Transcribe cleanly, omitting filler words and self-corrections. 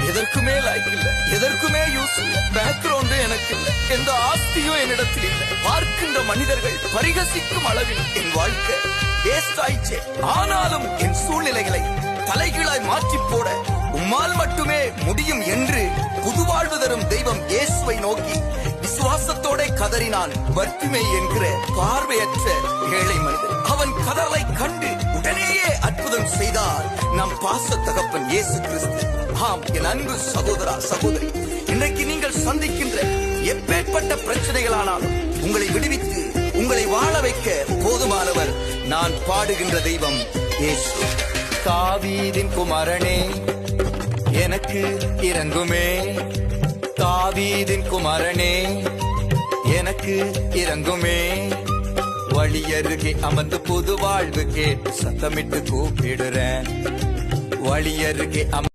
எதற்குமே லைக் இல்ல, எதற்குமே யூஸ் இல்ல, பேக்ரவுண்ட் எனக்கு இல்ல, எந்த ஆஸ்தியும் என்னிடத்தில் இல்ல. பார்க்கின்ற மனிதர்கள் பரிகசிக்கும் அளவில் என் வாழ்க்கை வேஸ்ட் ஆயிடுச்சு. ஆனாலும் என் சூழ்நிலைகளை தலைகீழாய் மாற்றி போட உம்மால் மட்டுமே முடியும் என்று புதுவாழ்வு தரும் தெய்வம் இயேசுவை நோக்கி விசுவாசத்தோட கதறினான் பர்த்திமே என்கிற பார்வையற்ற ஏழை மனிதன். அவன் கதறலை கண்டு உடனேயே அற்புதம் செய்தார் நம் பாச தகப்பன் இயேசு கிறிஸ்து. ஆம் என் அன்பு சகோதரா சகோதரி, இன்றைக்கு நீங்கள் சந்திக்கின்ற எப்பேற்பட்ட பிரச்சனைகளானாலும் உங்களை விடுவித்து உங்களை வாழ வைக்க போதுமானவர் நான் பாடுகின்ற தெய்வம் இயேசு. தாவீதின் குமாரனே எனக்கு இறங்குமே, தாவீதின் குமாரனே எனக்கு இறங்குமே. வழியருகே அமர்ந்து புது வாழ்வு கேட்டு சத்தமிட்டு கூப்பிடுறேன். வழியருகே